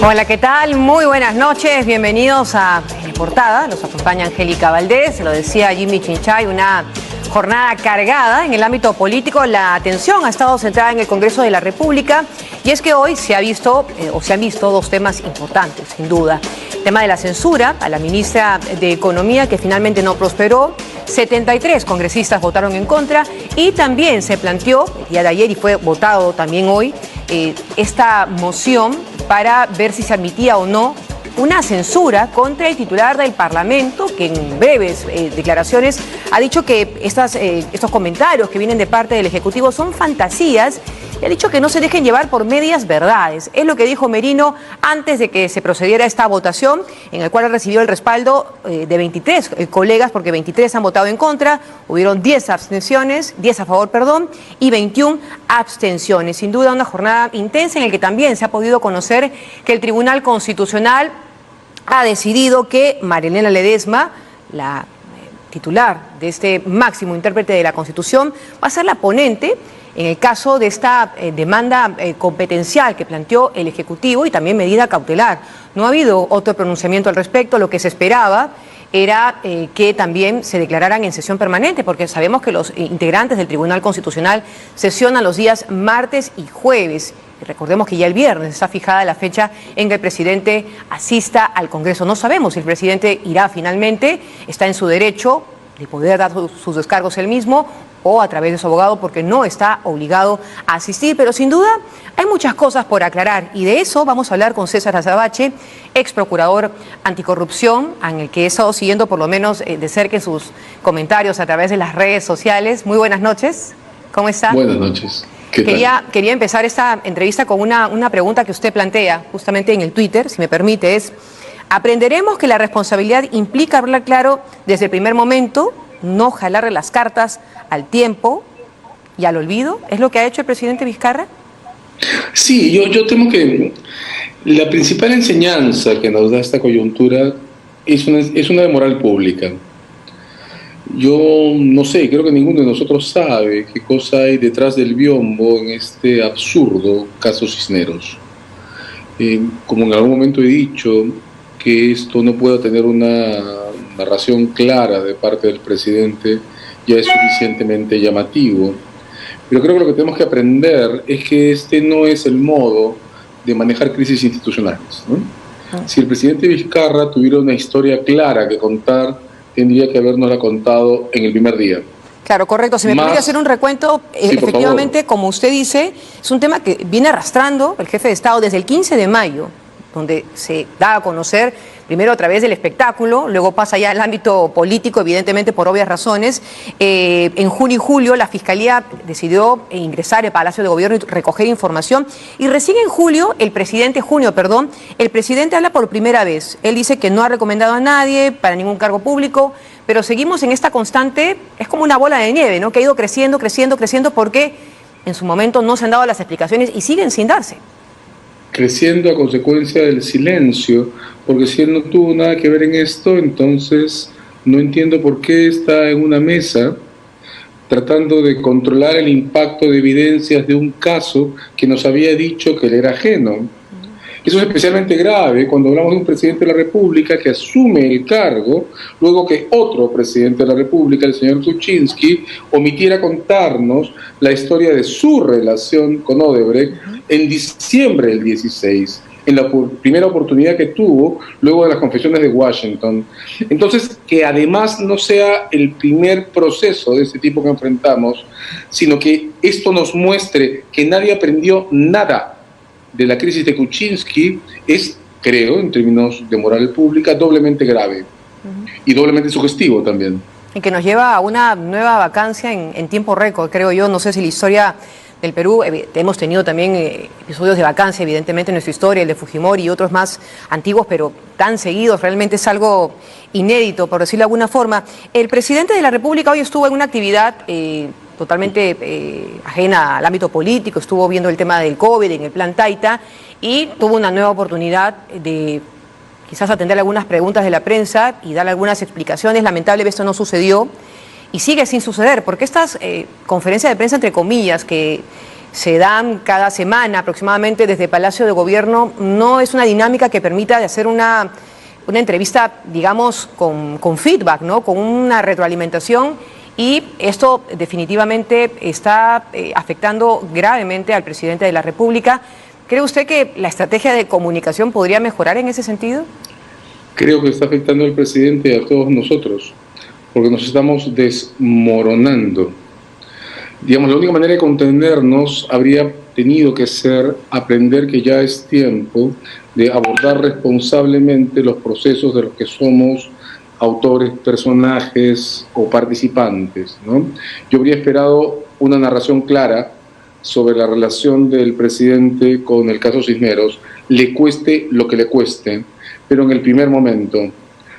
Hola, ¿qué tal? Muy buenas noches, bienvenidos a En Portada. Nos acompaña Angélica Valdés, se lo decía Jimmy Chinchay, una jornada cargada en el ámbito político. La atención ha estado centrada en el Congreso de la República y es que hoy se han visto dos temas importantes, sin duda. El tema de la censura a la ministra de Economía, que finalmente no prosperó. 73 congresistas votaron en contra y también se planteó el día de ayer y fue votado también hoy esta moción para ver si se admitía o no una censura contra el titular del Parlamento, que en breves declaraciones ha dicho que estos comentarios que vienen de parte del Ejecutivo son fantasías y ha dicho que no se dejen llevar por medias verdades. Es lo que dijo Merino antes de que se procediera a esta votación, en el cual ha recibido el respaldo de 23 colegas, porque 23 han votado en contra, hubieron 10 abstenciones, 10 a favor, perdón, y 21 abstenciones. Sin duda una jornada intensa en la que también se ha podido conocer que el Tribunal Constitucional ha decidido que Marilena Ledesma, la titular de este máximo intérprete de la Constitución, va a ser la ponente en el caso de esta demanda competencial que planteó el Ejecutivo y también medida cautelar. No ha habido otro pronunciamiento al respecto. Lo que se esperaba era que también se declararan en sesión permanente, porque sabemos que los integrantes del Tribunal Constitucional sesionan los días martes y jueves. Recordemos que ya el viernes está fijada la fecha en que el presidente asista al Congreso. No sabemos si el presidente irá finalmente, está en su derecho de poder dar sus descargos él mismo o a través de su abogado, porque no está obligado a asistir. Pero sin duda hay muchas cosas por aclarar y de eso vamos a hablar con César Azabache, ex procurador anticorrupción, en el que he estado siguiendo por lo menos de cerca sus comentarios a través de las redes sociales. Muy buenas noches, ¿cómo está? Buenas noches. Quería empezar esta entrevista con una pregunta que usted plantea justamente en el Twitter, si me permite, es: ¿aprenderemos que la responsabilidad implica hablar claro desde el primer momento, no jalarle las cartas al tiempo y al olvido? ¿Es lo que ha hecho el presidente Vizcarra? Sí, yo temo que la principal enseñanza que nos da esta coyuntura es una de moral pública. Yo no sé, creo que ninguno de nosotros sabe qué cosa hay detrás del biombo en este absurdo caso Cisneros. Como en algún momento he dicho, que esto no pueda tener una narración clara de parte del presidente ya es suficientemente llamativo. Pero creo que lo que tenemos que aprender es que este no es el modo de manejar crisis institucionales, ¿no? Si el presidente Vizcarra tuviera una historia clara que contar, tendría que habernosla contado en el primer día. Claro, correcto. Si me permite hacer un recuento, sí, efectivamente, como usted dice, es un tema que viene arrastrando el jefe de Estado desde el 15 de mayo, donde se da a conocer primero a través del espectáculo, luego pasa ya al ámbito político, evidentemente por obvias razones. En junio y julio la Fiscalía decidió ingresar al Palacio de Gobierno y recoger información, y recién en el presidente habla por primera vez. Él dice que no ha recomendado a nadie para ningún cargo público, pero seguimos en esta constante, es como una bola de nieve, ¿no?, que ha ido creciendo, porque en su momento no se han dado las explicaciones y siguen sin darse. Creciendo a consecuencia del silencio, porque si él no tuvo nada que ver en esto, entonces no entiendo por qué está en una mesa tratando de controlar el impacto de evidencias de un caso que nos había dicho que le era ajeno. Eso es especialmente grave cuando hablamos de un presidente de la República que asume el cargo luego que otro presidente de la República, el señor Kuczynski, omitiera contarnos la historia de su relación con Odebrecht en diciembre del 16, en la primera oportunidad que tuvo luego de las confesiones de Washington. Entonces, que además no sea el primer proceso de este tipo que enfrentamos, sino que esto nos muestre que nadie aprendió nada de la crisis de Kuczynski, es, creo, en términos de moral pública, doblemente grave y doblemente sugestivo también. Y que nos lleva a una nueva vacancia en tiempo récord, creo yo. No sé si la historia del Perú, hemos tenido también episodios de vacancia, evidentemente, en nuestra historia, el de Fujimori y otros más antiguos, pero tan seguidos, realmente es algo inédito, por decirlo de alguna forma. El presidente de la República hoy estuvo en una actividad totalmente ajena al ámbito político, estuvo viendo el tema del COVID en el Plan Taita y tuvo una nueva oportunidad de quizás atender algunas preguntas de la prensa y dar algunas explicaciones. Lamentablemente esto no sucedió y sigue sin suceder, porque estas conferencias de prensa, entre comillas, que se dan cada semana aproximadamente desde Palacio de Gobierno, no es una dinámica que permita de hacer una entrevista, digamos, con feedback, ¿no? Con una retroalimentación, y esto definitivamente está afectando gravemente al presidente de la República. ¿Cree usted que la estrategia de comunicación podría mejorar en ese sentido? Creo que está afectando al presidente y a todos nosotros, porque nos estamos desmoronando. Digamos, la única manera de contenernos habría tenido que ser aprender que ya es tiempo de abordar responsablemente los procesos de los que somos autores, personajes o participantes, ¿no? Yo habría esperado una narración clara sobre la relación del presidente con el caso Cisneros, le cueste lo que le cueste, pero en el primer momento.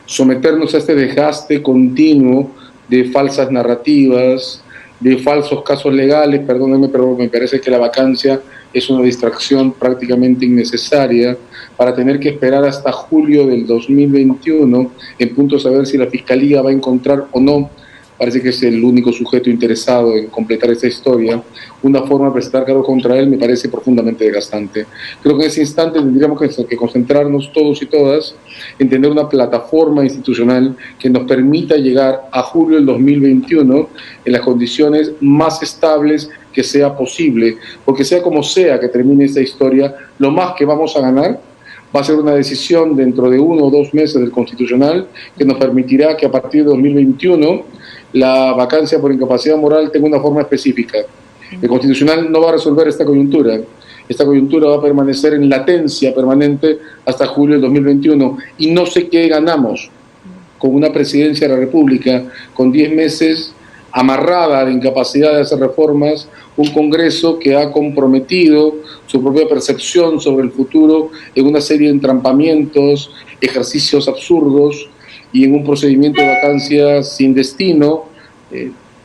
Someternos a este desgaste continuo de falsas narrativas, de falsos casos legales, perdónenme, pero me parece que la vacancia es una distracción prácticamente innecesaria para tener que esperar hasta julio del 2021 en punto de saber si la Fiscalía va a encontrar o no, parece que es el único sujeto interesado en completar esta historia, una forma de presentar cargos contra él me parece profundamente desgastante. Creo que en ese instante tendríamos que concentrarnos todos y todas en tener una plataforma institucional que nos permita llegar a julio del 2021 en las condiciones más estables que sea posible, porque sea como sea que termine esta historia, lo más que vamos a ganar va a ser una decisión dentro de 1 o 2 meses del Constitucional que nos permitirá que a partir de 2021 la vacancia por incapacidad moral tenga una forma específica. El Constitucional no va a resolver esta coyuntura. Esta coyuntura va a permanecer en latencia permanente hasta julio del 2021 y no sé qué ganamos con una presidencia de la República con 10 meses amarrada a la incapacidad de hacer reformas, un Congreso que ha comprometido su propia percepción sobre el futuro en una serie de entrampamientos, ejercicios absurdos y en un procedimiento de vacancia sin destino.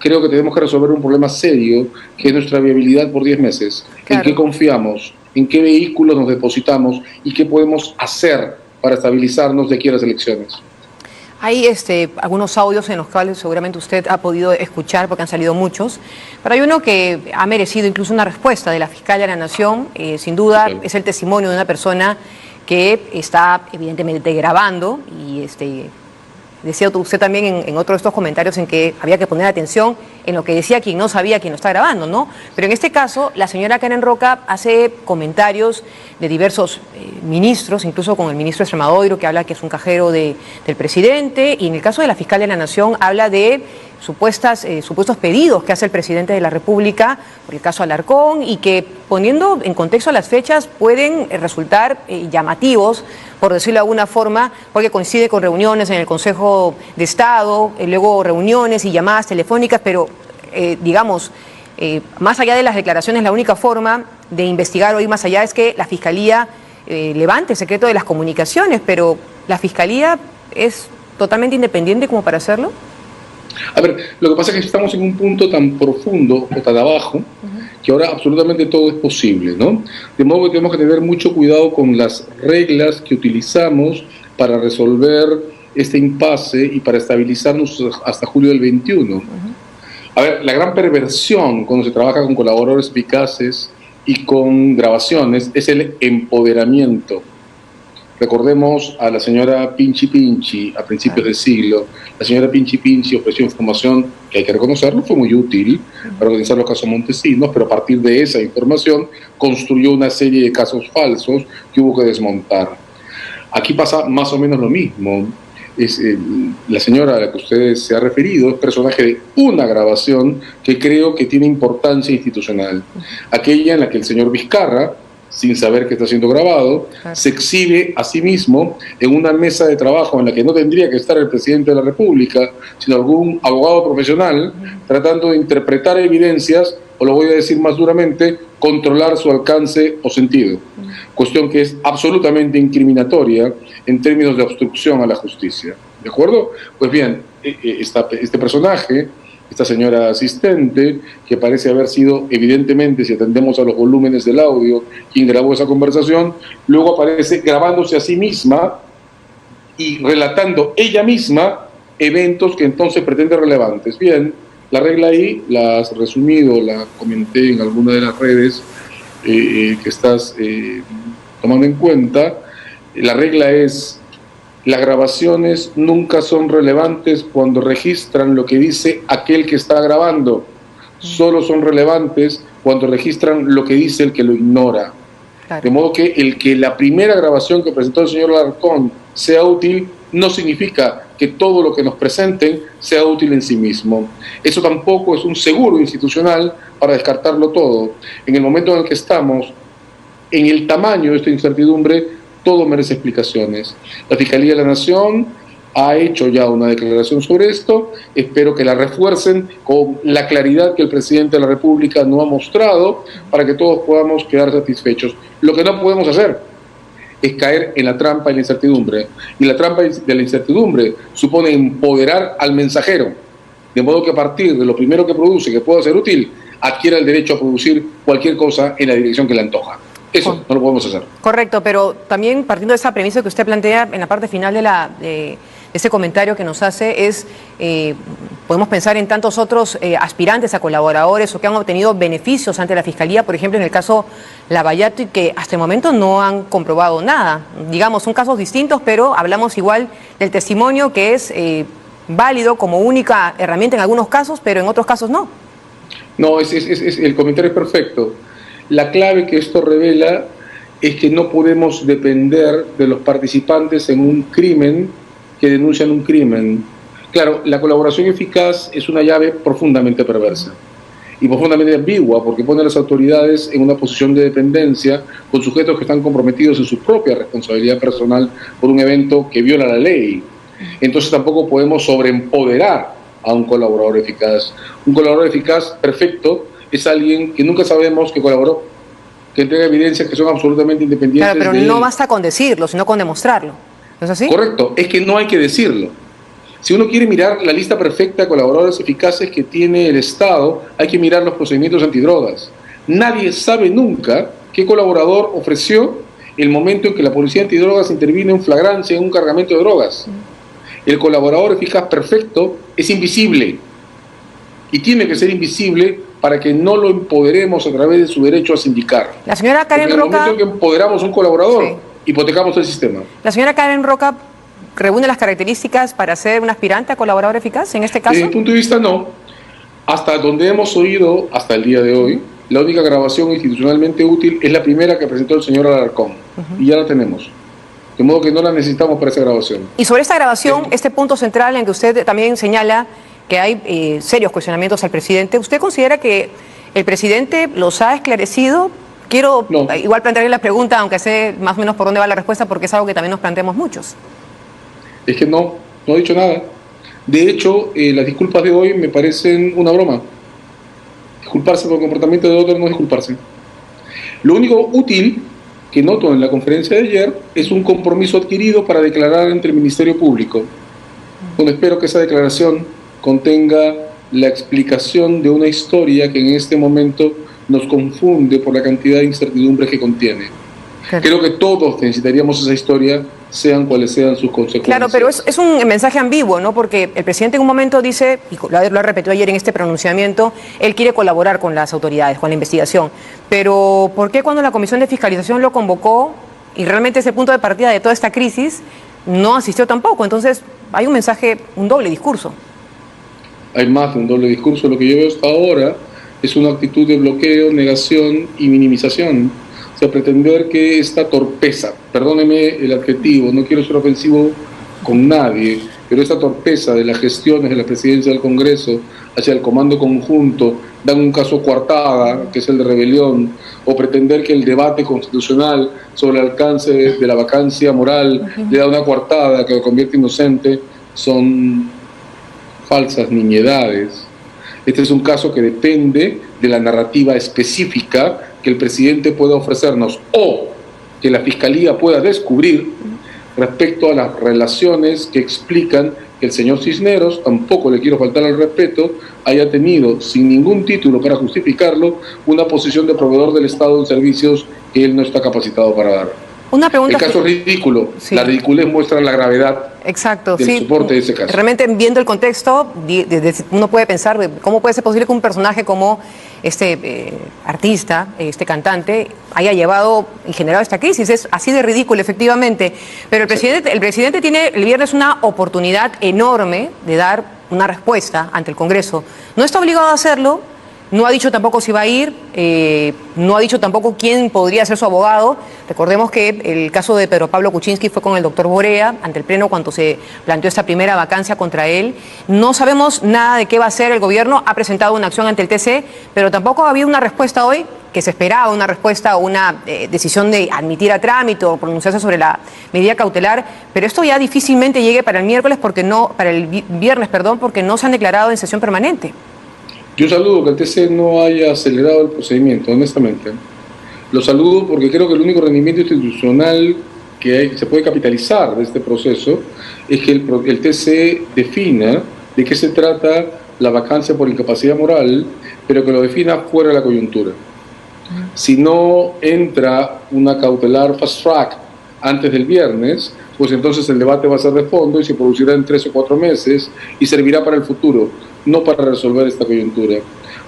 Creo que tenemos que resolver un problema serio, que es nuestra viabilidad por 10 meses. Claro. ¿En qué confiamos? ¿En qué vehículos nos depositamos? ¿Y qué podemos hacer para estabilizarnos de aquí a las elecciones? Hay algunos audios en los cuales seguramente usted ha podido escuchar, porque han salido muchos, pero hay uno que ha merecido incluso una respuesta de la Fiscal de la Nación. Sin duda, sí, es el testimonio de una persona que está evidentemente grabando, y decía usted también en otro de estos comentarios en que había que poner atención en lo que decía quien no sabía quién lo está grabando, ¿no? Pero en este caso, la señora Karen Roca hace comentarios de diversos ministros, incluso con el ministro Extremadoiro, que habla que es un cajero del presidente, y en el caso de la Fiscal de la Nación habla de supuestos pedidos que hace el presidente de la República por el caso Alarcón, y que, poniendo en contexto las fechas, pueden resultar llamativos, por decirlo de alguna forma, porque coincide con reuniones en el Consejo de Estado, luego reuniones y llamadas telefónicas, pero digamos, más allá de las declaraciones, la única forma de investigar hoy más allá es que la Fiscalía levante el secreto de las comunicaciones, pero ¿la Fiscalía es totalmente independiente como para hacerlo? A ver, lo que pasa es que estamos en un punto tan profundo o tan abajo que ahora absolutamente todo es posible, ¿no? De modo que tenemos que tener mucho cuidado con las reglas que utilizamos para resolver este impasse y para estabilizarnos hasta julio del 21. A ver, la gran perversión cuando se trabaja con colaboradores eficaces y con grabaciones es el empoderamiento. Recordemos a la señora Pinchi Pinchi a principios del siglo. La señora Pinchi Pinchi ofreció información que, hay que reconocerlo, fue muy útil para organizar los casos Montesinos, pero a partir de esa información construyó una serie de casos falsos que hubo que desmontar. Aquí pasa más o menos lo mismo. La señora a la que usted se ha referido es personaje de una grabación que creo que tiene importancia institucional. Aquella en la que el señor Vizcarra, sin saber que está siendo grabado, se exhibe a sí mismo en una mesa de trabajo en la que no tendría que estar el presidente de la República, sino algún abogado profesional, tratando de interpretar evidencias, o lo voy a decir más duramente, controlar su alcance o sentido. Cuestión que es absolutamente incriminatoria en términos de obstrucción a la justicia. ¿De acuerdo? Pues bien, este personaje, esta señora asistente, que parece haber sido, evidentemente, si atendemos a los volúmenes del audio, quien grabó esa conversación, luego aparece grabándose a sí misma y relatando ella misma eventos que entonces pretende relevantes. Bien, La regla ahí la has resumido, la comenté en alguna de las redes que estás tomando en cuenta. La regla es: las grabaciones nunca son relevantes cuando registran lo que dice aquel que está grabando. Solo son relevantes cuando registran lo que dice el que lo ignora. Claro. De modo que el que la primera grabación que presentó el señor Alarcón sea útil no significa que todo lo que nos presenten sea útil en sí mismo. Eso tampoco es un seguro institucional para descartarlo todo. En el momento en el que estamos, en el tamaño de esta incertidumbre, todo merece explicaciones. La Fiscalía de la Nación ha hecho ya una declaración sobre esto. Espero que la refuercen con la claridad que el presidente de la República no ha mostrado para que todos podamos quedar satisfechos. Lo que no podemos hacer es caer en la trampa de la incertidumbre. Y la trampa de la incertidumbre supone empoderar al mensajero, de modo que a partir de lo primero que produce, que pueda ser útil, adquiera el derecho a producir cualquier cosa en la dirección que le antoja. Eso no lo podemos hacer. Correcto, pero también partiendo de esa premisa que usted plantea en la parte final de ese comentario que nos hace es, podemos pensar en tantos otros aspirantes a colaboradores o que han obtenido beneficios ante la Fiscalía, por ejemplo en el caso Lavallato, y que hasta el momento no han comprobado nada. Digamos, son casos distintos, pero hablamos igual del testimonio que es válido como única herramienta en algunos casos, pero en otros casos no. No, el comentario es perfecto. La clave que esto revela es que no podemos depender de los participantes en un crimen que denuncian un crimen. Claro, la colaboración eficaz es una llave profundamente perversa y profundamente ambigua, porque pone a las autoridades en una posición de dependencia con sujetos que están comprometidos en su propia responsabilidad personal por un evento que viola la ley. Entonces tampoco podemos sobreempoderar a un colaborador eficaz. Un colaborador eficaz perfecto es alguien que nunca sabemos que colaboró, que entrega evidencias que son absolutamente independientes. Claro, pero no basta con decirlo, sino con demostrarlo. ¿No es así? Correcto, es que no hay que decirlo. Si uno quiere mirar la lista perfecta de colaboradores eficaces que tiene el Estado, hay que mirar los procedimientos antidrogas. Nadie sabe nunca qué colaborador ofreció el momento en que la policía antidrogas intervino en flagrancia en un cargamento de drogas. El colaborador eficaz perfecto es invisible y tiene que ser invisible para que no lo empoderemos a través de su derecho a sindicar. La señora Karen Roca... En el momento en que empoderamos a un colaborador, sí, hipotecamos el sistema. La señora Karen Roca reúne las características para ser una aspirante a colaborador eficaz en este caso. Desde mi punto de vista, no. Hasta donde hemos oído, hasta el día de hoy, la única grabación institucionalmente útil es la primera que presentó el señor Alarcón. Y ya la tenemos. De modo que no la necesitamos para esa grabación. Y sobre esta grabación, este punto central en que usted también señala que hay serios cuestionamientos al presidente, ¿usted considera que el presidente los ha esclarecido? Quiero igual plantearle la pregunta, aunque sé más o menos por dónde va la respuesta, porque es algo que también nos planteamos muchos. Es que no ha dicho nada. De hecho, las disculpas de hoy me parecen una broma. Disculparse por el comportamiento de otros no es disculparse. Lo único útil que noto en la conferencia de ayer es un compromiso adquirido para declarar ante el Ministerio Público. Bueno, espero que esa declaración contenga la explicación de una historia que en este momento nos confunde por la cantidad de incertidumbres que contiene. Claro. Creo que todos necesitaríamos esa historia, sean cuales sean sus consecuencias. Claro, pero es un mensaje ambiguo, ¿no? Porque el presidente en un momento dice, y lo ha repetido ayer en este pronunciamiento, él quiere colaborar con las autoridades, con la investigación. Pero ¿por qué cuando la Comisión de Fiscalización lo convocó y realmente es el punto de partida de toda esta crisis, no asistió tampoco? Entonces hay un mensaje, un doble discurso. Hay más de un doble discurso. Lo que yo veo hasta ahora es una actitud de bloqueo, negación y minimización. O sea, pretender que esta torpeza, perdóneme el adjetivo, no quiero ser ofensivo con nadie, pero esta torpeza de las gestiones de la presidencia del Congreso hacia el comando conjunto dan un caso coartada, que es el de rebelión, o pretender que el debate constitucional sobre el alcance de la vacancia moral le da una coartada que lo convierte inocente, son falsas niñedades. Este es un caso que depende de la narrativa específica que el presidente pueda ofrecernos o que la Fiscalía pueda descubrir respecto a las relaciones que explican que el señor Cisneros, tampoco le quiero faltar al respeto, haya tenido, sin ningún título para justificarlo, una posición de proveedor del Estado en servicios que él no está capacitado para dar. Una pregunta. El caso es ridículo, sí. La ridiculez muestra la gravedad. Exacto, del sí. soporte de ese caso. Realmente viendo el contexto, uno puede pensar cómo puede ser posible que un personaje como este artista, este cantante, haya llevado y generado esta crisis. Es así de ridículo, efectivamente. Pero el presidente tiene el viernes una oportunidad enorme de dar una respuesta ante el Congreso. No está obligado a hacerlo. No ha dicho tampoco si va a ir, no ha dicho tampoco quién podría ser su abogado. Recordemos que el caso de Pedro Pablo Kuczynski fue con el doctor Borea ante el Pleno cuando se planteó esta primera vacancia contra él. No sabemos nada de qué va a hacer el gobierno, ha presentado una acción ante el TC, pero tampoco ha habido una respuesta hoy, que se esperaba una respuesta o una decisión de admitir a trámite o pronunciarse sobre la medida cautelar, pero esto ya difícilmente llegue para el miércoles para el viernes, porque no se han declarado en sesión permanente. Yo saludo que el TC no haya acelerado el procedimiento, honestamente. Lo saludo porque creo que el único rendimiento institucional que se puede capitalizar de este proceso es que el TC defina de qué se trata la vacancia por incapacidad moral, pero que lo defina fuera de la coyuntura. Si no entra una cautelar fast track antes del viernes, pues entonces el debate va a ser de fondo y se producirá en 3 o 4 meses y servirá para el futuro, no para resolver esta coyuntura.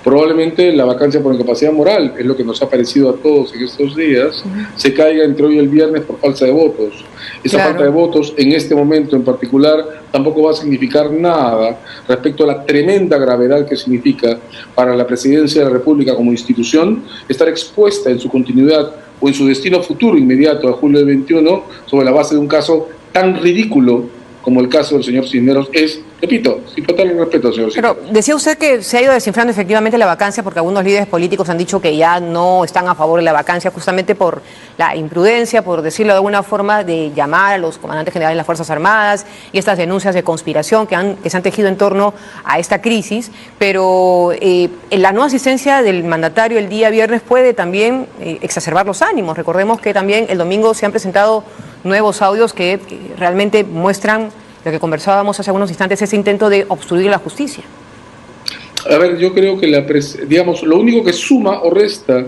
Probablemente la vacancia por incapacidad moral, es lo que nos ha parecido a todos en estos días, se caiga entre hoy y el viernes por falta de votos. Esa falta de votos en este momento en particular tampoco va a significar nada respecto a la tremenda gravedad que significa para la Presidencia de la República como institución estar expuesta en su continuidad o en su destino futuro inmediato a julio del 21 sobre la base de un caso tan ridículo como el caso del señor Cisneros es, repito, sin faltarle respeto, señor Cisneros. Pero decía usted que se ha ido desinflando efectivamente la vacancia porque algunos líderes políticos han dicho que ya no están a favor de la vacancia justamente por la imprudencia, por decirlo de alguna forma, de llamar a los comandantes generales de las Fuerzas Armadas y estas denuncias de conspiración que se han tejido en torno a esta crisis. Pero la no asistencia del mandatario el día viernes puede también exacerbar los ánimos. Recordemos que también el domingo se han presentado nuevos audios que realmente muestran lo que conversábamos hace algunos instantes, ese intento de obstruir la justicia. A ver, yo creo que digamos, lo único que suma o resta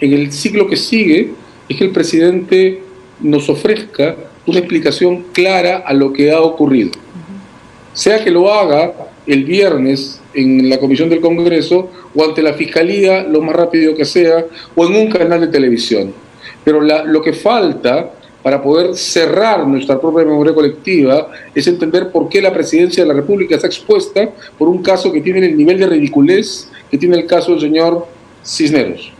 en el ciclo que sigue es que el presidente nos ofrezca una explicación clara a lo que ha ocurrido. Sea que lo haga el viernes en la comisión del Congreso o ante la Fiscalía lo más rápido que sea o en un canal de televisión. Pero lo que falta para poder cerrar nuestra propia memoria colectiva es entender por qué la Presidencia de la República está expuesta por un caso que tiene el nivel de ridiculez que tiene el caso del señor Cisneros.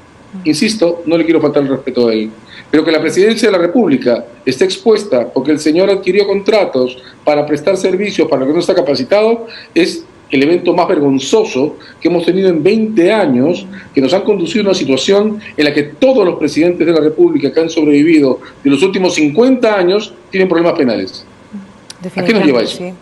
Insisto, no le quiero faltar el respeto a él, pero que la Presidencia de la República esté expuesta porque el señor adquirió contratos para prestar servicios para lo que no está capacitado es el evento más vergonzoso que hemos tenido en 20 años, que nos han conducido a una situación en la que todos los presidentes de la República que han sobrevivido de los últimos 50 años tienen problemas penales. ¿A qué nos lleva eso? Sí.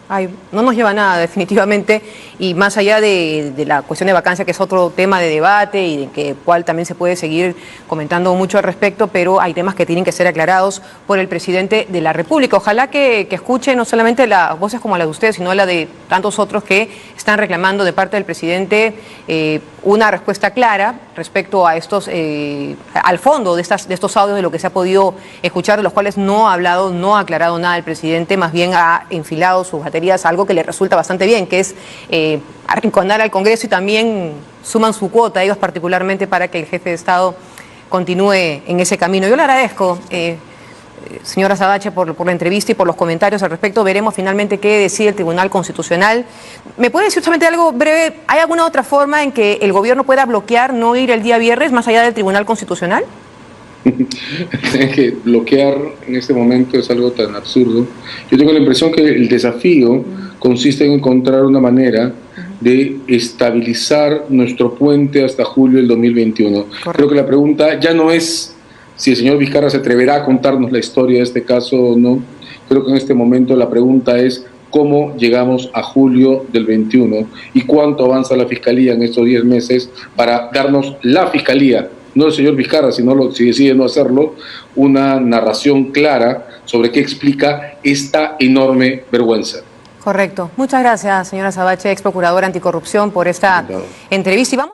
No nos lleva a nada, definitivamente, y más allá de la cuestión de vacancia, que es otro tema de debate y de cual también se puede seguir comentando mucho al respecto, pero hay temas que tienen que ser aclarados por el presidente de la República. Ojalá que escuche no solamente las voces como la de ustedes, sino la de tantos otros que están reclamando de parte del presidente una respuesta clara respecto a al fondo de estos audios, de lo que se ha podido escuchar, de los cuales no ha hablado, no ha aclarado nada el presidente, más bien ha enfilado sus baterías a algo que le resulta bastante bien, que es arrinconar al Congreso, y también suman su cuota ellos particularmente para que el jefe de Estado continúe en ese camino. Yo le agradezco, señora Savache, por la entrevista y por los comentarios al respecto. Veremos finalmente qué decide el Tribunal Constitucional. ¿Me puede decir solamente algo breve? ¿Hay alguna otra forma en que el gobierno pueda bloquear no ir el día viernes más allá del Tribunal Constitucional? Es que bloquear en este momento es algo tan absurdo. Yo tengo la impresión que el desafío consiste en encontrar una manera de estabilizar nuestro puente hasta julio del 2021. Correcto. Creo que la pregunta ya no es si el señor Vizcarra se atreverá a contarnos la historia de este caso o no. Creo que en este momento la pregunta es cómo llegamos a julio del 21 y cuánto avanza la Fiscalía en estos 10 meses para darnos la Fiscalía, no el señor Vizcarra, sino si decide no hacerlo, una narración clara sobre qué explica esta enorme vergüenza. Correcto. Muchas gracias, señora Savache, ex procuradora anticorrupción, por esta entrevista. Y vamos